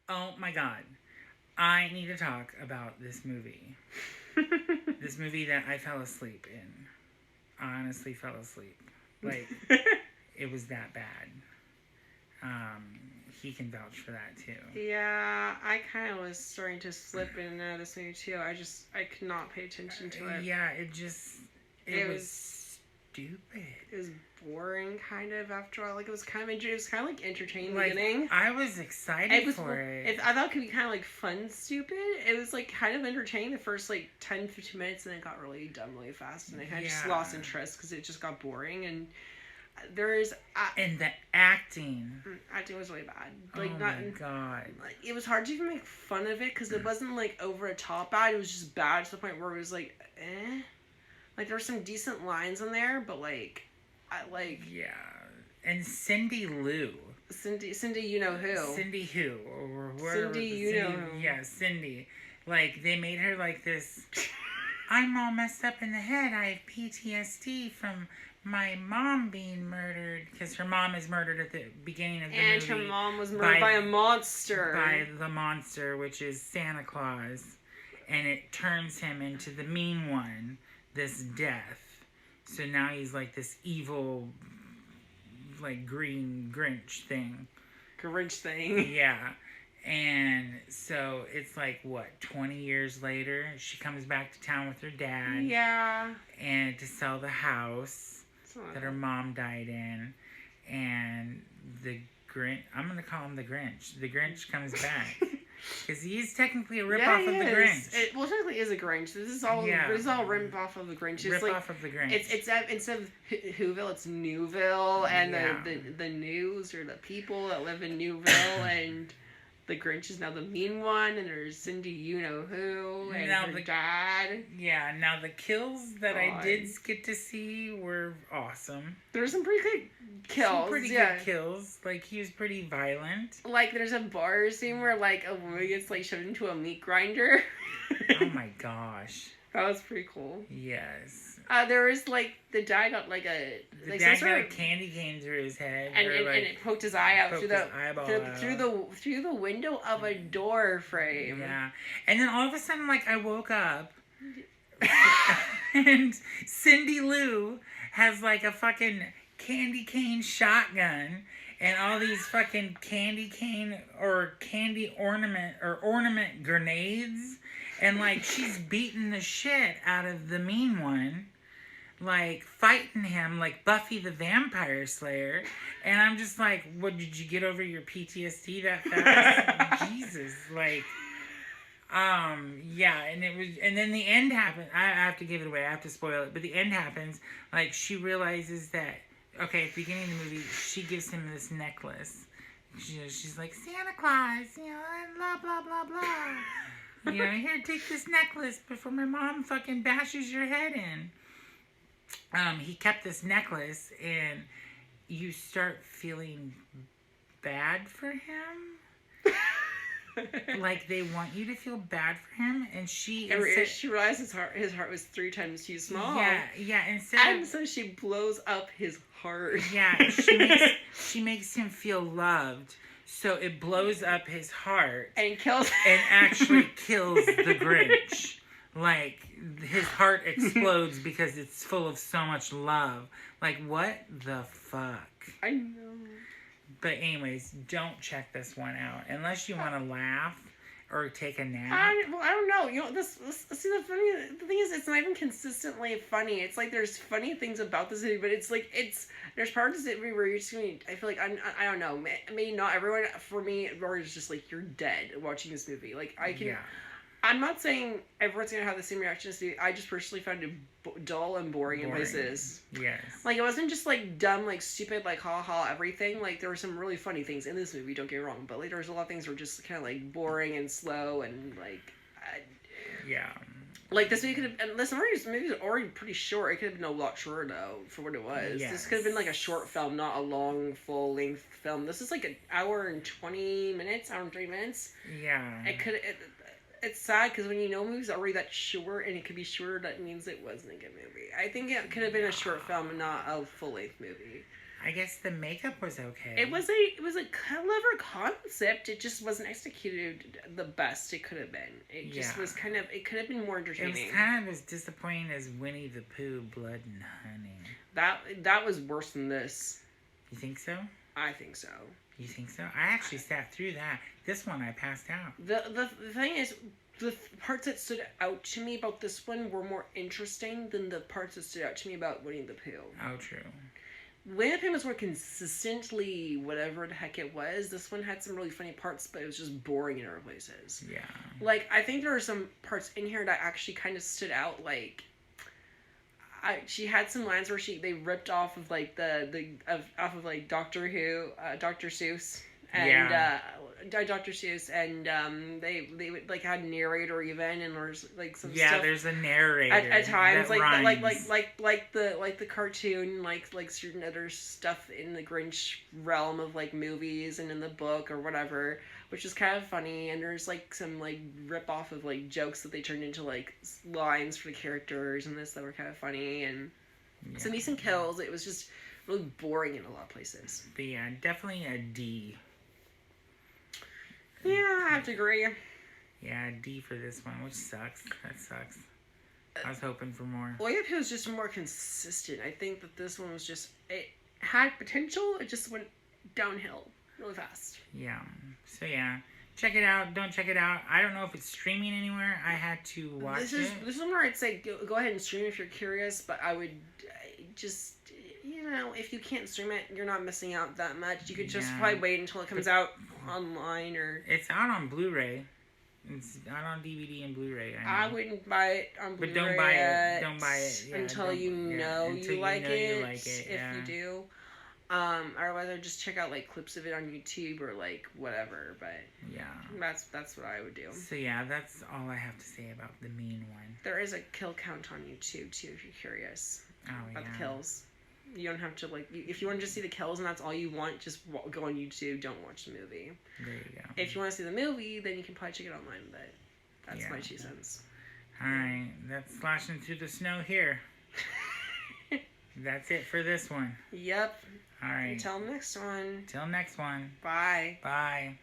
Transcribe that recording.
Oh my god. I need to talk about this movie. This movie that I fell asleep in. I honestly fell asleep. Like, it was that bad. Um, he can vouch for that too. Yeah, I kind of was starting to slip in and out of this movie too. I could not pay attention to it. Yeah, it It was stupid. it was boring kind of after all. Like it was kind of like entertaining in the Like, beginning. I was excited It was for it. I thought it could be kind of like fun stupid. It was like kind of entertaining the first like 10 15 minutes, and then it got really dumb really fast, and I kind of just Yeah. lost interest because it just got boring. And there is And the acting. acting was really bad. Like Oh not my god. like it was hard to even make fun of it because it wasn't like over a top bad. It was just bad to the point where it was like like there were some decent lines in there, but like I like Yeah. And Cindy Lou. Cindy, you know who. Cindy who? Or wherever. Cindy, you know who. Yeah, Cindy. Like, they made her like this. I'm all messed up in the head. I have PTSD from my mom being murdered. Because her mom is murdered at the beginning of the And movie. her mom was murdered by a monster. By the monster, which is Santa Claus. And it turns him into the mean one, this death. So now he's like this evil, like green Grinch thing. Grinch thing. Yeah. And so it's like, what, 20 years later, she comes back to town with her dad. Yeah. And to sell the house that her mom died in. And the Grinch, I'm going to call him the Grinch. The Grinch comes back. Because he's technically a ripoff of the Grinch. It technically is a Grinch. This is all rip off of the Grinch. It's Rip off of the Grinch. It's instead of Whoville, it's Newville, and the news or the people that live in Newville, and the Grinch is now the mean one, and there's Cindy, you know who, and Now her dad. Yeah, now the kills that I did get to see were awesome. There's some pretty good kills. Some pretty good kills. Like, he was pretty violent. Like, there's a bar scene where, like, a woman gets, like, shoved into a meat grinder. Oh my gosh. That was pretty cool. Yes. There was, like, the dad got, like, The dad got a candy cane through his head. And it poked his eye out through the window of a door frame. Yeah. And then all of a sudden, like, I woke up and Cindy Lou has, like, a fucking candy cane shotgun and all these fucking candy cane or candy ornament grenades. And, like, she's beating the shit out of the mean one. Like, fighting him like Buffy the Vampire Slayer. And I'm just like, what, did you get over your PTSD that fast? Jesus. Like, yeah. And then the end happened. I have to give it away. I have to spoil it. But the end happens. Like, she realizes that, okay, at the beginning of the movie, she gives him this necklace. She's like, Santa Claus, blah, blah, blah, blah. Here, take this necklace before my mom fucking bashes your head in. He kept this necklace, and you start feeling bad for him. Like, they want you to feel bad for him, and she realized his heart was 3 times too small. Yeah. And so she blows up his heart. Yeah, she makes him feel loved. So it blows up his heart. And kills and actually kills the Grinch. Like, his heart explodes because it's full of so much love. Like, what the fuck? I know. But anyways, don't check this one out. Unless you want to laugh or take a nap. I don't know. The thing is, it's not even consistently funny. It's like there's funny things about this movie, but it's like, there's parts of it where you're just going to, I feel like, I don't know, maybe not everyone, for me, or it's just like, you're dead watching this movie. Like, I'm not saying everyone's going to have the same reaction to it. I just personally found it dull and boring in places. Yes. Like, it wasn't just, like, dumb, like, stupid, like, ha-ha, everything. Like, there were some really funny things in this movie, don't get me wrong. But, like, there was a lot of things that were just kind of, like, boring and slow and, like... yeah. Like, this movie could have... And this movie was already pretty short. It could have been a lot shorter, though, for what it was. Yes. This could have been, like, a short film, not a long, full-length film. This is, like, an hour and 20 minutes, hour and 30 minutes. Yeah. It's sad because when you know movies are already that short and it could be shorter, that means it wasn't a good movie. I think it could have been a short film and not a full-length movie. I guess the makeup was okay. It was a clever concept. It just wasn't executed the best it could have been. It just was kind of. It could have been more entertaining. It was kind of as disappointing as Winnie the Pooh, Blood and Honey. That was worse than this. You think so? I think so. You think so? I actually sat through that. This one I passed out. The thing is, the parts that stood out to me about this one were more interesting than the parts that stood out to me about Winnie the Pooh. Oh, true. Winnie the Pooh was more consistently whatever the heck it was. This one had some really funny parts, but it was just boring in other places. Yeah. Like, I think there are some parts in here that actually kind of stood out. Like, she had some lines where they ripped off of like off of like Doctor Who, Dr. Seuss, and Dr. Seuss, and they would like had a narrator even, and there's like some stuff. Yeah, there's a narrator at times, that rhymes. like the cartoon, like certain other stuff in the Grinch realm of like movies and in the book or whatever, which is kind of funny. And there's like some like rip off of like jokes that they turned into like lines for the characters and this that were kind of funny, and some decent kills. It was just really boring in a lot of places. But yeah, definitely a D. Yeah, I have to agree. Yeah, D for this one, which sucks. That sucks. I was hoping for more. Winnie the Pooh was just more consistent. I think that this one was just, it had potential, it just went downhill really fast. Yeah. So yeah, check it out. Don't check it out. I don't know if it's streaming anywhere. I had to watch This it. is where I'd say go ahead and stream if you're curious, but I would just, if you can't stream it, you're not missing out that much. You could just probably wait until it comes out online or... It's out on Blu-ray. It's out on DVD and Blu-ray. I wouldn't buy it on Blu-ray. But don't buy it. Don't buy it. Yeah, until you know you like it. If you do. Otherwise, I'd just check out like clips of it on YouTube or like whatever. But yeah, that's what I would do. So yeah, that's all I have to say about the mean one. There is a kill count on YouTube too, if you're curious about the kills. You don't have to if you want to just see the kills and that's all you want, just go on YouTube. Don't watch the movie. There you go. If you want to see the movie, then you can probably check it online. But that's my 2 cents. All right, that's slashing through the snow here. That's it for this one. Yep. All right. Until next one. Till next one. Bye. Bye.